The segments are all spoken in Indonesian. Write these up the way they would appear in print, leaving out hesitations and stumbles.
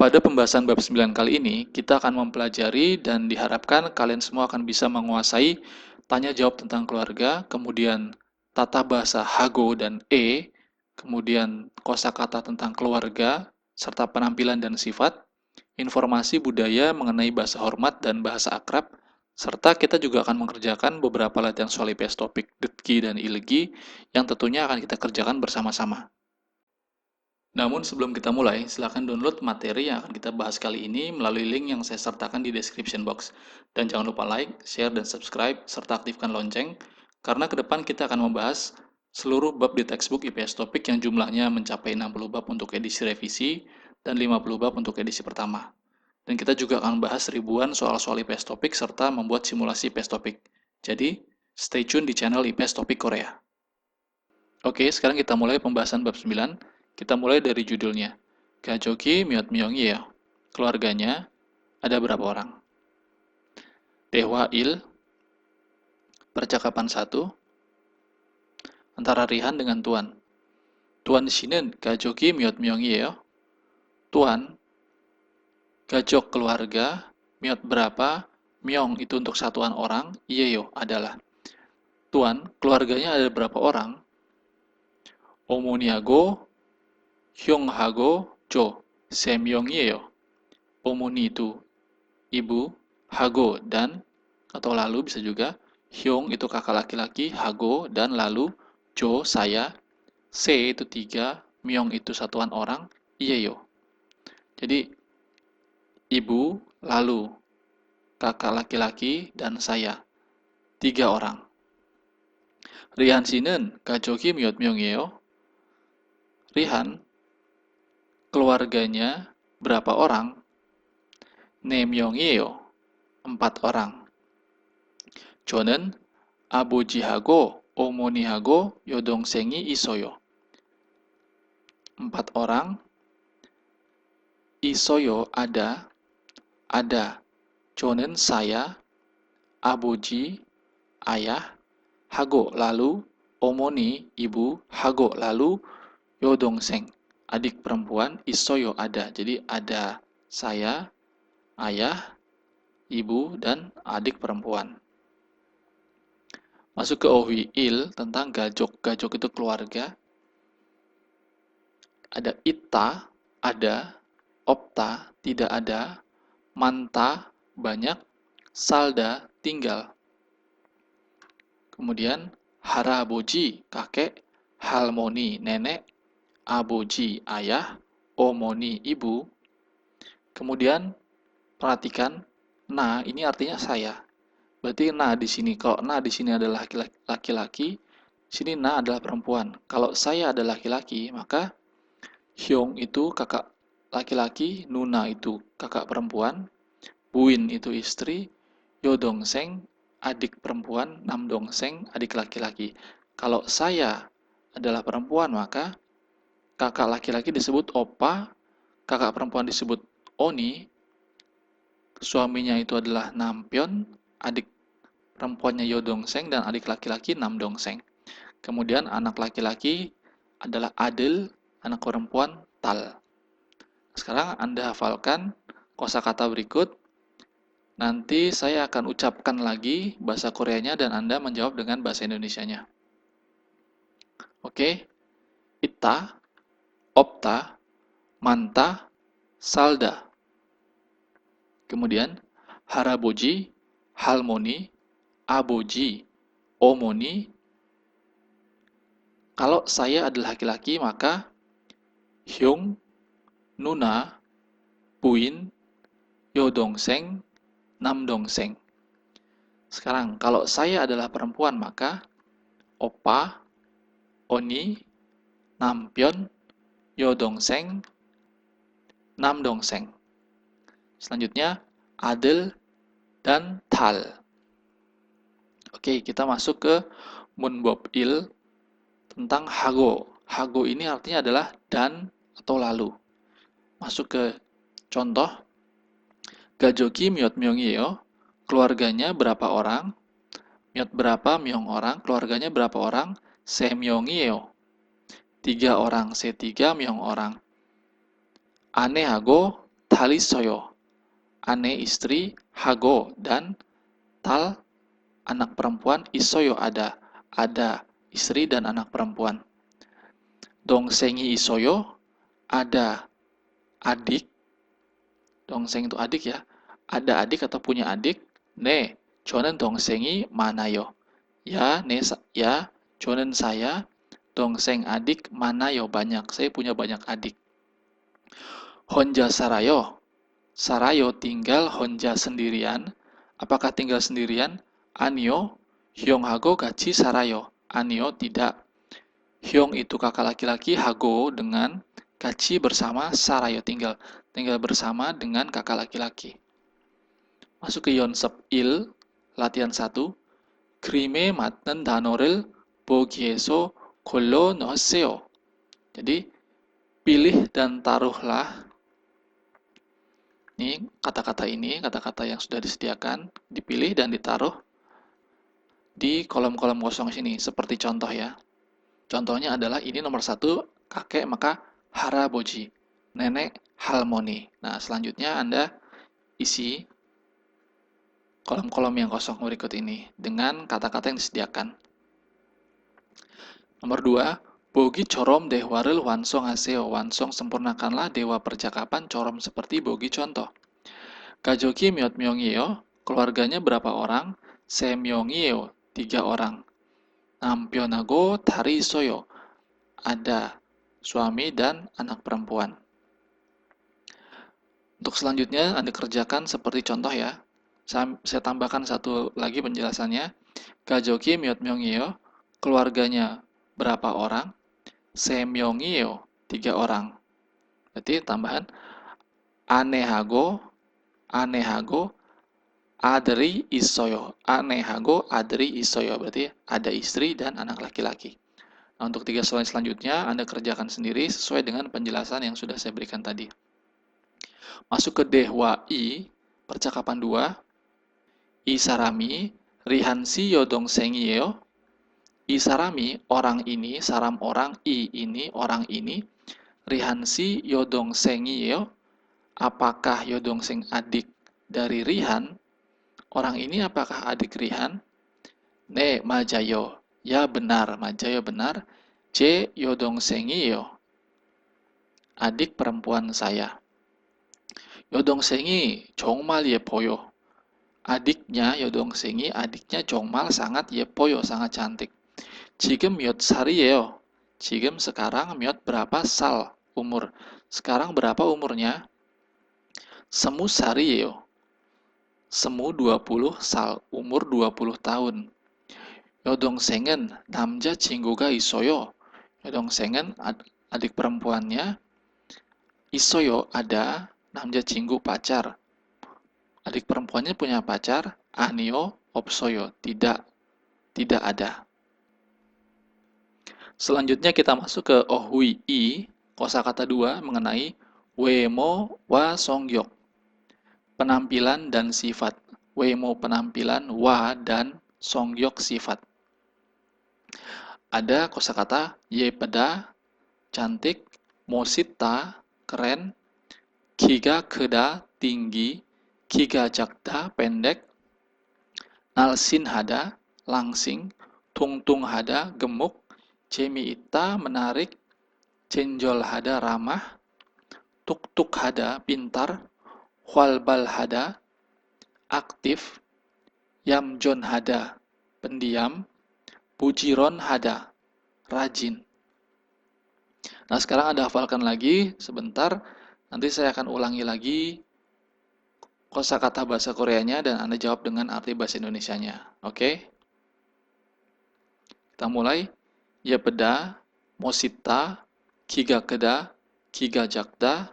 Pada pembahasan bab 9 kali ini, kita akan mempelajari dan diharapkan kalian semua akan bisa menguasai tanya jawab tentang keluarga, kemudian tata bahasa hago dan kemudian kosakata tentang keluarga, serta penampilan dan sifat, informasi budaya mengenai bahasa hormat dan bahasa akrab, serta kita juga akan mengerjakan beberapa latihan soal IPS topik detki dan ilegi yang tentunya akan kita kerjakan bersama-sama. Namun sebelum kita mulai, silakan download materi yang akan kita bahas kali ini melalui link yang saya sertakan di description box. Dan jangan lupa like, share, dan subscribe, serta aktifkan lonceng, karena ke depan kita akan membahas seluruh bab di textbook IPS topik yang jumlahnya mencapai 60 bab untuk edisi revisi dan 50 bab untuk edisi pertama. Dan kita juga akan bahas ribuan soal-soal IPS topik serta membuat simulasi IPS topik. Jadi, stay tune di channel IPS topik Korea. Oke, sekarang kita mulai pembahasan bab 9. Kita mulai dari judulnya. Gajoki Myot Myong Yeo. Keluarganya ada berapa orang? Dewa Il, percakapan 1, antara Rihan dengan Tuan. Tuan Shinen Gajoki Myot Myong Yeo. Tuan, gajok keluarga, Myot berapa, Myong itu untuk satuan orang, Yeo adalah. Tuan, keluarganya ada berapa orang? Omoniago, Hyonghago, Jo, Semyongyeyo. Omoni itu ibu, Hago dan atau lalu bisa juga Hyung itu kakak laki-laki, Hago dan lalu Jo saya, Se itu 3, Myong itu satuan orang, Iyeyo. Jadi ibu lalu kakak laki-laki dan saya 3 orang. Rihan Shinen Gajoki Myot Myongyeyo. Rihan keluarganya berapa orang? Nemyongyeyo 4 orang. 저는 아버지하고 어머니하고 여동생이 있어요. 4 orang. Isoyo ada. 저는 saya. 아버지 ayah. 하고 lalu. 어머니 ibu. 하고 lalu. 여동생 adik perempuan. Isoyo ada. Jadi ada saya, ayah, ibu, dan adik perempuan. Masuk ke Owi Il tentang gajok. Gajok itu keluarga. Ada Ita, ada. Opta, tidak ada. Manta, banyak. Salda, tinggal. Kemudian Haraboji, kakek. Halmoni, nenek. Aboji, ayah. Omoni, ibu. Kemudian perhatikan, na ini artinya saya. Berarti na di sini, kalau na di sini adalah laki-laki, sini na adalah perempuan. Kalau saya adalah laki-laki, maka Hyung itu kakak laki-laki, Nuna itu kakak perempuan, Buin itu istri, Yodongseng adik perempuan, Namdongseng adik laki-laki. Kalau saya adalah perempuan, maka kakak laki-laki disebut Opa, kakak perempuan disebut Oni, suaminya itu adalah Nampyeon, adik perempuannya Yodongseng, dan adik laki-laki Namdongseng. Kemudian anak laki-laki adalah Adil, anak perempuan Tal. Sekarang Anda hafalkan kosakata berikut. Nanti saya akan ucapkan lagi bahasa Koreanya dan Anda menjawab dengan bahasa Indonesianya. Oke? Ita, Opta, Manta, Salda. Kemudian Haraboji, Halmoni, Aboji, Omoni. Kalau saya adalah laki-laki, maka Hyung, Nuna, Buin, Yodongseng, Namdongseng. Sekarang, kalau saya adalah perempuan, maka Opa, Oni, Nampyeon, Yodongseng, Namdongseng. Selanjutnya, Adel, dan Tal. Oke, kita masuk ke Munbob Il tentang Hago. Hago ini artinya adalah dan atau lalu. Masuk ke contoh. Gajoki Myot Myongyeyo, keluarganya berapa orang? Myot berapa, Myong orang, keluarganya berapa orang? Semyongyeyo, 3 orang, Se 3, Myong orang. Anehago, tali soyo. Ane istri, hago, dan tal anak perempuan, isoyo ada. Ada istri dan anak perempuan. Dongsengi isoyo, ada adik. Dongseng itu adik ya. Ada adik atau punya adik. Ne, jonen dongsengi manayo. Ya, ya, jonen saya, dongseng adik manayo banyak. Saya punya banyak adik. Honja sarayo. Sarayo tinggal honja sendirian. Apakah tinggal sendirian? Anio, hyonghago gachi sarayo. Anio tidak. Hyong itu kakak laki-laki, hago dengan gachi bersama, sarayo tinggal bersama dengan kakak laki-laki. Masuk ke yonsep il, latihan 1. 그림에 맞는 단어를 보기에서 골라 넣으세요. Jadi, pilih dan taruhlah. Ini kata-kata yang sudah disediakan, dipilih dan ditaruh di kolom-kolom kosong sini, seperti contoh ya. Contohnya adalah ini nomor 1, kakek maka haraboji, nenek halmoni. Nah, selanjutnya Anda isi kolom-kolom yang kosong berikut ini dengan kata-kata yang disediakan. Nomor 2, bogi corom dehwarel wansong haseo. Wansong sempurnakanlah dewa percakapan corom seperti bogi contoh. Gajoki miot myongieyo, keluarganya berapa orang? Semyongieyo, 3 orang. Nampyonago tari soyo, ada suami dan anak perempuan. Untuk selanjutnya Anda kerjakan seperti contoh ya. Saya tambahkan satu lagi penjelasannya. Gajoki miot myongieyo, keluarganya berapa orang? Semyongieyo, 3 orang. Berarti tambahan anehago adri isoyo. Anehago adri isoyo, berarti ada istri dan anak laki-laki. Nah, untuk 3 soal selanjutnya Anda kerjakan sendiri sesuai dengan penjelasan yang sudah saya berikan tadi. Masuk ke dehwa i, percakapan 2. Isarami rihansi yodong sengiyeo. Isarami, orang ini, saram orang, i ini, orang ini. Rihansi yodong sengiyeo. Apakah yodong seng adik dari Rihan? Orang ini apakah adik Rihan? Ne majayo. Ya benar, majayo benar. C yodong sengiyeo. Adik perempuan saya. Yodong sengi 정말 예뻐요. Adiknya 여동생이 adiknya 정말 sangat 예뻐요, sangat cantik. 지금 몇 살이에요? 지금 sekarang 몇 berapa sal umur. Sekarang berapa umurnya? 스무 살이에요. 스무 20 sal, umur 20 tahun. 여동생은 남자친구가 있어요. 여동생은 adik perempuannya 있어요, ada 남자친구 pacar. Adik perempuannya punya pacar, anio opsoyo, tidak ada. Selanjutnya kita masuk ke ohui i, kosakata 2 mengenai wemo wa songyok. Penampilan dan sifat. Wemo penampilan, wa dan songyok sifat. Ada kosakata yepeda, cantik, mosita, keren, kiga keda, tinggi, kiga jakda, pendek, nalsin hada, langsing, tungtung hada, gemuk, cemi ita, menarik, cenjol hada, ramah, tuk-tuk hada, pintar, hualbal hada, aktif, yamjon hada, pendiam, bujiron hada, rajin. Nah, sekarang Anda hafalkan lagi sebentar, nanti saya akan ulangi lagi kosakata bahasa Koreanya dan Anda jawab dengan arti bahasa Indonesianya. Oke? Kita mulai. Yepeda, mosita, kiga keda, kiga jakda,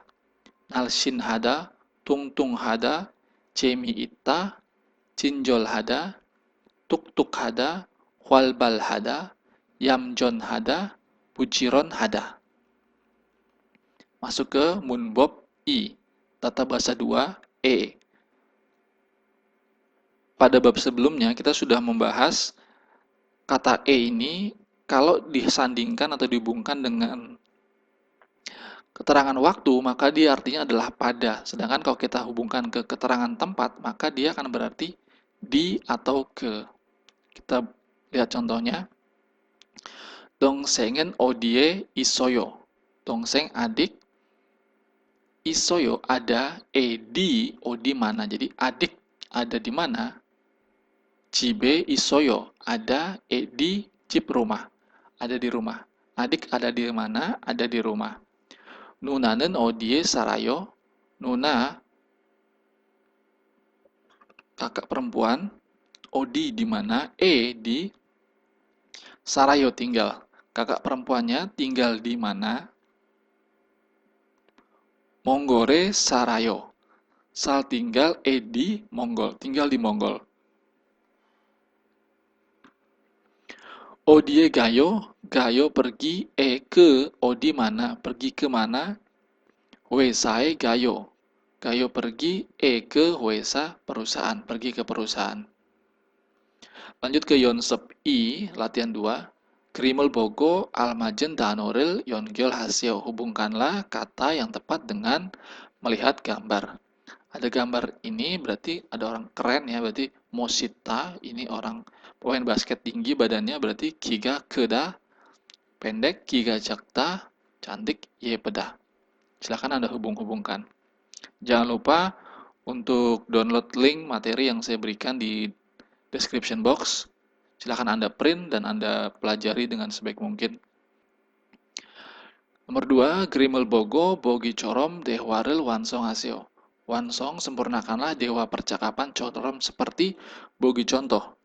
nalshin hada, tungtung hada, cemi ita, cinjol hada, tuk-tuk hada, hualbal hada, yamjon hada, bujiron hada. Masuk ke munbob i, tata bahasa 2 e. Pada bab sebelumnya kita sudah membahas kata e ini kalau disandingkan atau dihubungkan dengan keterangan waktu, maka dia artinya adalah pada. Sedangkan kalau kita hubungkan ke keterangan tempat, maka dia akan berarti di atau ke. Kita lihat contohnya. Dongsengen odie isoyo. Dongseng adik, isoyo ada, di di mana. Jadi adik ada di mana? Cibe isoyo ada, di cip rumah. Ada di rumah. Adik ada di mana? Ada di rumah. Nunanen odie sarayo. Nuna kakak perempuan. Odi di mana? Di sarayo tinggal. Kakak perempuannya tinggal di mana? Monggore sarayo. Sal tinggal, di Monggol. Tinggal di Monggol. Odie gayo. Gayo pergi, ke. Odi mana? Pergi ke mana? Wesae gayo. Gayo pergi, ke Wesa perusahaan. Pergi ke perusahaan. Lanjut ke Yonsep I, latihan 2. Krimel bogo almajen danoril yongyol hasio. Hubungkanlah kata yang tepat dengan melihat gambar. Ada gambar ini berarti ada orang keren ya, berarti Moshita, ini orang pemain basket tinggi badannya, berarti Kiga Keda, pendek, Kiga Jakta, cantik, Yepeda. Silahkan Anda hubung-hubungkan. Jangan lupa untuk download link materi yang saya berikan di description box. Silahkan Anda print dan Anda pelajari dengan sebaik mungkin. Nomor 2, Grimel Bogo, Bogi Corom, Dehwaril, Wansong Asio. Wansong, sempurnakanlah dewa percakapan Corom seperti Bogi contoh.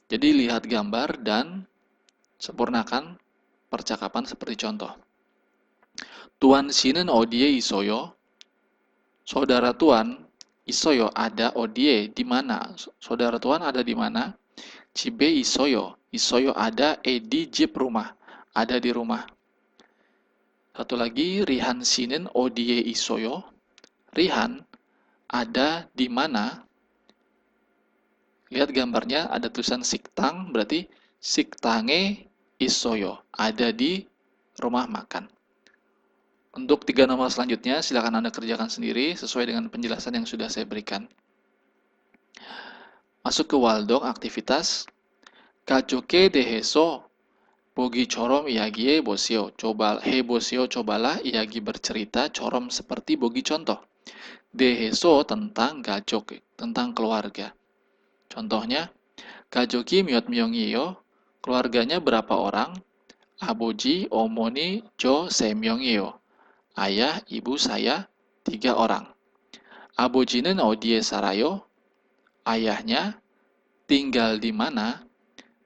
Jadi lihat gambar dan sempurnakan percakapan seperti contoh. Tuan Shinen Odie Isoyo. Saudara Tuan, Isoyo ada, Odie di mana? Saudara Tuan ada di mana? Cibe Isoyo. Isoyo ada, di jeep rumah. Ada di rumah. Satu lagi, Rihan Shinen Odie Isoyo. Rihan ada di mana? Lihat gambarnya, ada tulisan Siktang, berarti Siktange Isoyo. Ada di rumah makan. Untuk 3 nomor selanjutnya, silakan Anda kerjakan sendiri sesuai dengan penjelasan yang sudah saya berikan. Masuk ke Waldong, aktivitas. Kajoke deheso, bogi corom iyagie bosio. Bosio, cobalah iagi bercerita corom seperti bogi contoh. Deheso tentang gajok, tentang keluarga. Contohnya, gajoki miot myongio, keluarganya berapa orang? Aboji, omoni, jo, semyongio. Ayah, ibu saya, 3 orang. Abojinen odie sarayo, ayahnya tinggal di mana?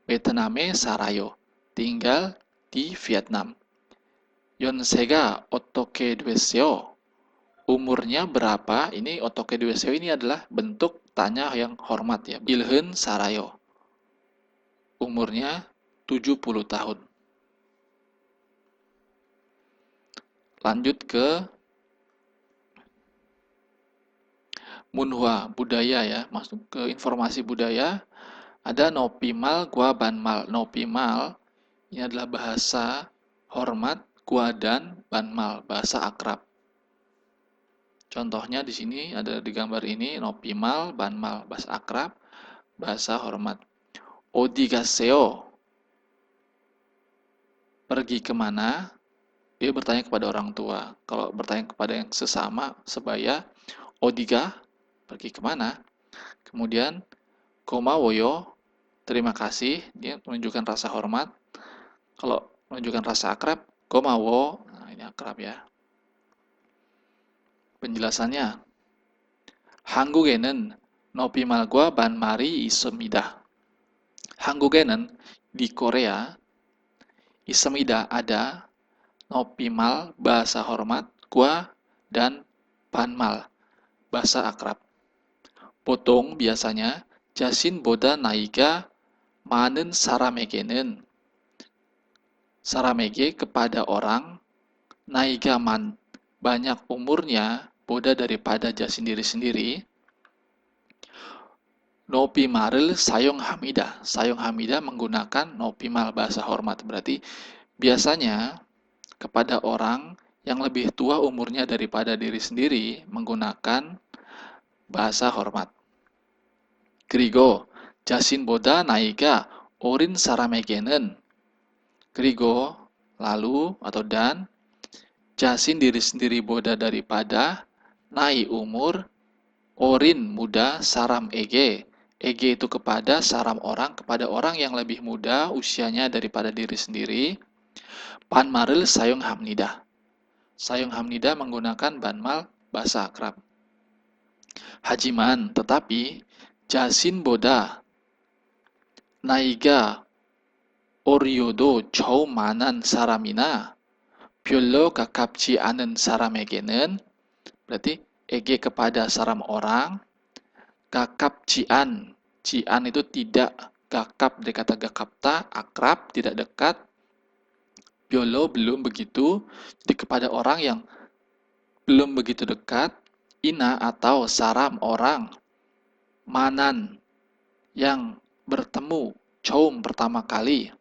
Vietname sarayo, tinggal di Vietnam. Yonsega otoke dueseo, umurnya berapa? Ini otoke dueseo ini adalah bentuk tanya yang hormat ya. Ilhen sarayo, umurnya 70 tahun. Lanjut ke Munhua, budaya ya, masuk ke informasi budaya. Ada nopimal, gua banmal. Nopimal ini adalah bahasa hormat, gua dan banmal, bahasa akrab. Contohnya di sini ada di gambar ini nopimal, banmal, bahasa akrab, bahasa hormat. Odigaseo, pergi kemana? Dia bertanya kepada orang tua. Kalau bertanya kepada yang sesama, sebaya, odiga, pergi kemana? Kemudian, komawoyo, terima kasih, dia menunjukkan rasa hormat. Kalau menunjukkan rasa akrab, komawo, nah ini akrab ya. Penjelasannya, 한국에는 노피말과 반말이 있습니다. 한국에는 di Korea, 있습니다 ada, nopimal bahasa hormat, gua dan banmal bahasa akrab. 보통 biasanya 자신보다 나이가 많은 사람에게는 사람에게 kepada orang 나이가 banyak umurnya boda daripada jasin diri sendiri. Nopimaril sayong hamida. Sayong hamida menggunakan nopimal bahasa hormat. Berarti biasanya kepada orang yang lebih tua umurnya daripada diri sendiri menggunakan bahasa hormat. 그리고 자신보다 나이가 어린 사람에게는 그리고 lalu atau dan jasin diri sendiri boda daripada nai umur orin muda saram ege itu kepada saram orang, kepada orang yang lebih muda usianya daripada diri sendiri. Banmaril sayong hamnida. Sayong hamnida menggunakan banmal bahasa akrab. Hajiman, tetapi jasin boda 나이가 어려도 처음 만난 사람이나 별로 가깝지 않은 사람에게는 berarti ege kepada saram orang, gakap cian. Cian itu tidak, gakap dari kata gakapta, akrab, tidak dekat. Biolo belum begitu, jadi kepada orang yang belum begitu dekat. Ina atau saram orang, manan yang bertemu, caum pertama kali.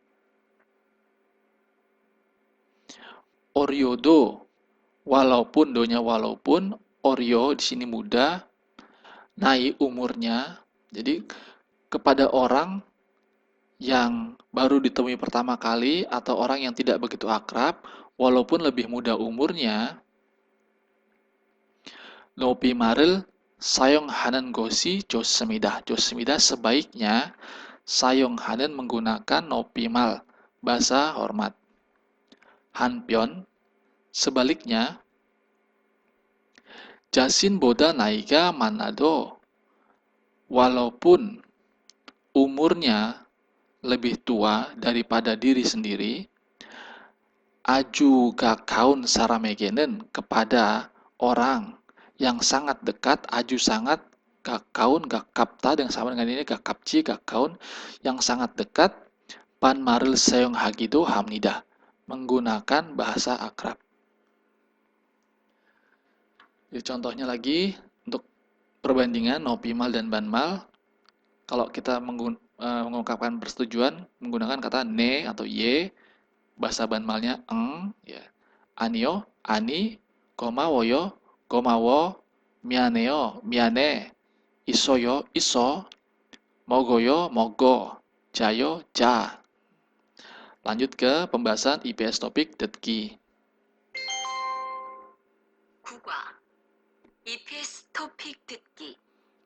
Oryodo, walaupun donya walaupun, Oryo di sini muda, naik umurnya. Jadi kepada orang yang baru ditemui pertama kali atau orang yang tidak begitu akrab, walaupun lebih muda umurnya, Nopi maril sayong hanan gosi jossemida. Jossemida sebaiknya sayong hanan menggunakan nopi mal, bahasa hormat. Hanpion, sebaliknya, jasin boda naiga manado, walaupun umurnya lebih tua daripada diri sendiri, aju gakaun saramegenen kepada orang yang sangat dekat, aju sangat gakaun, gakapta dengan sama dengan ini gakapci, gakaun yang sangat dekat, pan maril seong hagido hamnida, menggunakan bahasa akrab. Jadi contohnya lagi untuk perbandingan nopimal dan banmal, kalau kita mengungkapkan persetujuan menggunakan kata ne atau ye, bahasa banmalnya eng, ya. Anio, ani, woyo, gomawo, mianeo, miane, isoyo, iso, mogoyo, mogo, jayo, ja. Lanjut ke pembahasan IPS topik detki. 국어 EPS 토픽 듣기.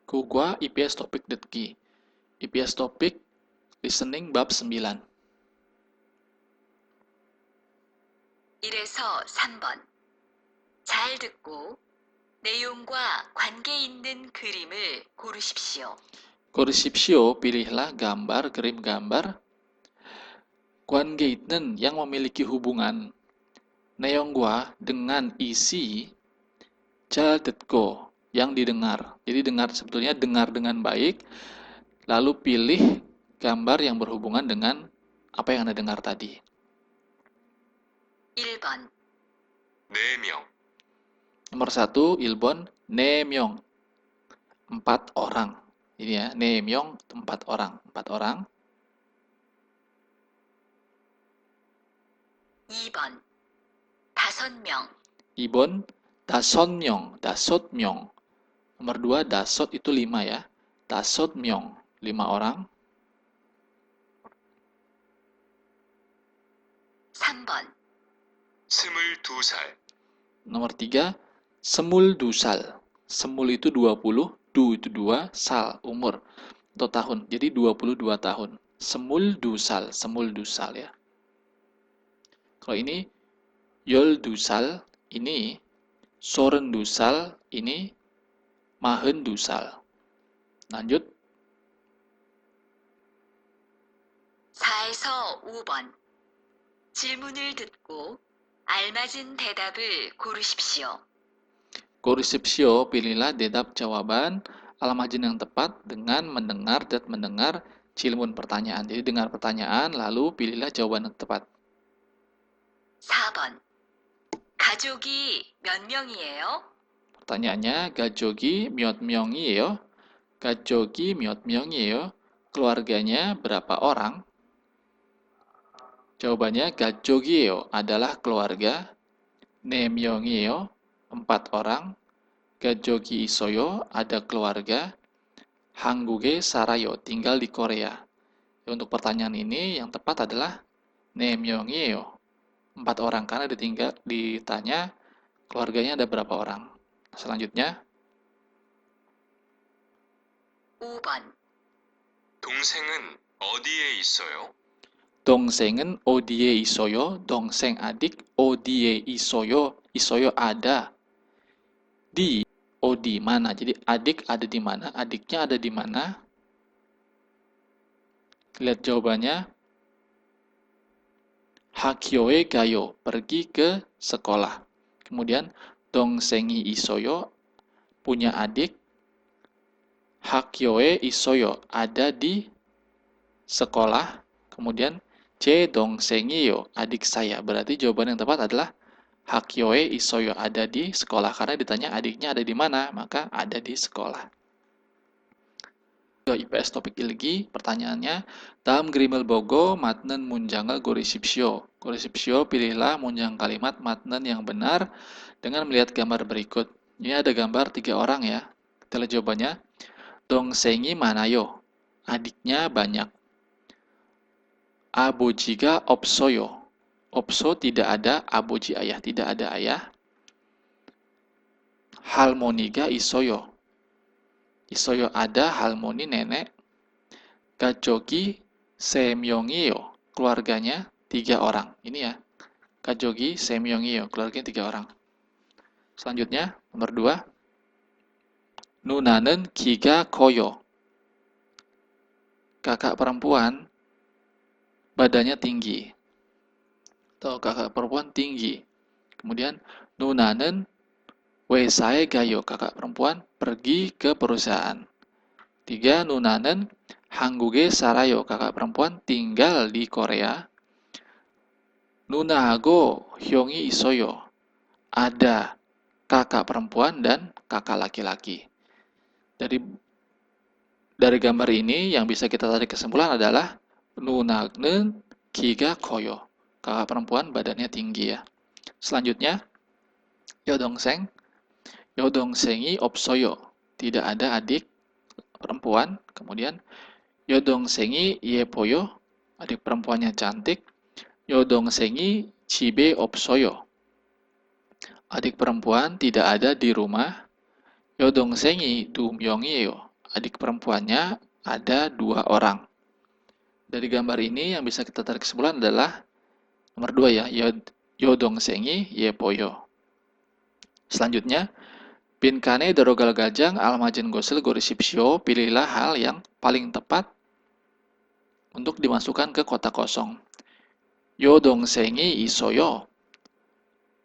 Kugwa IPS topik detki. IPS topik listening bab 9. 1에서 3번. 잘 듣고 내용과 관계 있는 그림을 고르십시오. Gorsipsio, pilihlah gambar, krim gambar. Kwangeitnen yang memiliki hubungan. Neonggwa dengan isi jaltetko yang didengar. Jadi dengar, sebetulnya dengar dengan baik. Lalu pilih gambar yang berhubungan dengan apa yang Anda dengar tadi. 1번. 4명, Nomor 1, Ilbon, Nemyong. 4 orang. Ini ya, Nemyong, 4 orang. 4 orang. 2번. 5명. Ibon, Dasonmyong. Dasotmyong. Nomor 2, Dasot itu 5 ya. Dasotmyong, 5 orang. 3번. 22살, Nomor 3, Semul Dusal. Semul itu 20, Du itu 2, Sal, umur atau tahun. Jadi 22 tahun. Semul Dusal ya. Kalau ini Yol Dusal, ini Soren Dusal, ini Mahen Dusal. Lanjut. 4에서 5번. 질문을 듣고 알맞은 대답을 고르십시오. Gorisipsio, pilihlah dedap jawaban almajin yang tepat dengan mendengar dan mendengar cilmun pertanyaan. Jadi dengar pertanyaan, lalu pilihlah jawaban yang tepat. 4번. 가족이 몇 명이에요? Pertanyaannya, gajogi miot myong이에요? Gajogi miot myong이에요? Keluarganya berapa orang? Jawabannya gajogieo adalah keluarga 네 명이에요. 4 orang. 가족이 있어요. Ada keluarga. 한국에 살아요. Tinggal di Korea. Untuk pertanyaan ini yang tepat adalah 네 명이에요. 4 orang karena ditanya keluarganya ada berapa orang. Selanjutnya, 5번. 동생은 어디에 있어요? 동생은 어디에 있어요? 동생 adik 어디에 있어요? 있어요 ada. Di di mana? Jadi adik ada di mana? Adiknya ada di mana? Lihat jawabannya. 학교에 가요. Pergi ke sekolah. Kemudian 동생이 있어요. Punya adik. 학교에 있어요. Ada di sekolah. Kemudian 제 동생이요. Adik saya. Berarti jawaban yang tepat adalah 학교에 있어요. Ada di sekolah. Karena ditanya adiknya ada di mana, maka ada di sekolah. IPS topik ilgi, pertanyaannya, dalam 그림을 보고 맞는 문장을 고르십시오. 고르십시오, pilihlah 문장 kalimat 맞는 yang benar dengan melihat gambar berikut. Ini ada gambar 3 orang ya. Kita lihat jawabannya. 동생이 많아요. Adiknya banyak. 아버지가 없어요. 없어 tidak ada, 아버지 ayah tidak ada ayah. 할머니가 있어요. 있어요 ada, 할머니 nenek. 가족이 3명이에요. Keluarganya 3 orang. Ini ya. 가족이 3명이에요. Keluarganya 3 orang. Selanjutnya, nomor 2. 누나는 키가 커요. Kakak perempuan badannya tinggi. Atau kakak perempuan tinggi. Kemudian 누나는 회사에 가요. Kakak perempuan pergi ke perusahaan. 3. 누나는 한국에 살아요. Kakak perempuan tinggal di Korea. 누나하고 형이 있어요. Ada kakak perempuan dan kakak laki-laki. Dari gambar ini yang bisa kita tarik kesimpulan adalah 누나는 키가 커요. Kakak perempuan badannya tinggi ya. Selanjutnya, 여동생. 여동생이 없어요. Tidak ada adik perempuan. Kemudian 여동생이 예뻐요. Adik perempuannya cantik. 여동생이 집에 없어요. Adik perempuan tidak ada di rumah. 여동생이 2명이에요. Adik perempuannya ada 2 orang. Dari gambar ini yang bisa kita tarik kesimpulan adalah nomor 2 ya. 여동생이 예뻐요. Selanjutnya, 빈칸에 들어갈 가장 알맞은 것을 고르십시오. Pilihlah hal yang paling tepat untuk dimasukkan ke kotak kosong. 여동생이 있어요.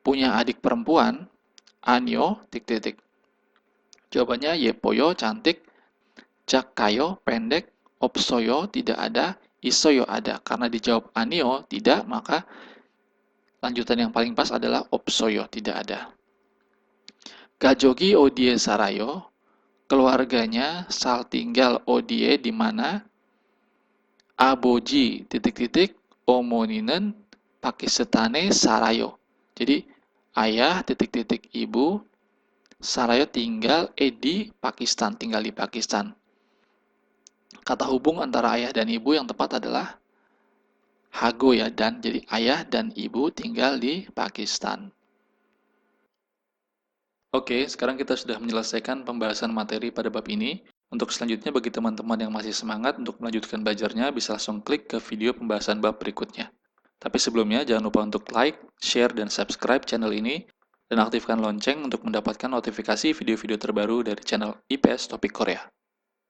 Punya adik perempuan. 아니요, 틱틱틱. Jawabannya 예뻐요, cantik. 작아요, pendek. 없어요, tidak ada. 있어요, ada. Karena dijawab 아니요, tidak, maka lanjutan yang paling pas adalah 없어요, tidak ada. 가족이 어디에 살아요? Keluarganya tinggal 어디에 di mana? 아버지 titik-titik 어머니는 파키스탄에 살아요. Jadi ayah titik-titik ibu 살아요 tinggal di Pakistan, tinggal di Pakistan. Kata hubung antara ayah dan ibu yang tepat adalah hago ya, dan jadi ayah dan ibu tinggal di Pakistan. Oke, sekarang kita sudah menyelesaikan pembahasan materi pada bab ini. Untuk selanjutnya, bagi teman-teman yang masih semangat untuk melanjutkan belajarnya, bisa langsung klik ke video pembahasan bab berikutnya. Tapi sebelumnya, jangan lupa untuk like, share, dan subscribe channel ini, dan aktifkan lonceng untuk mendapatkan notifikasi video-video terbaru dari channel IPS Topik Korea.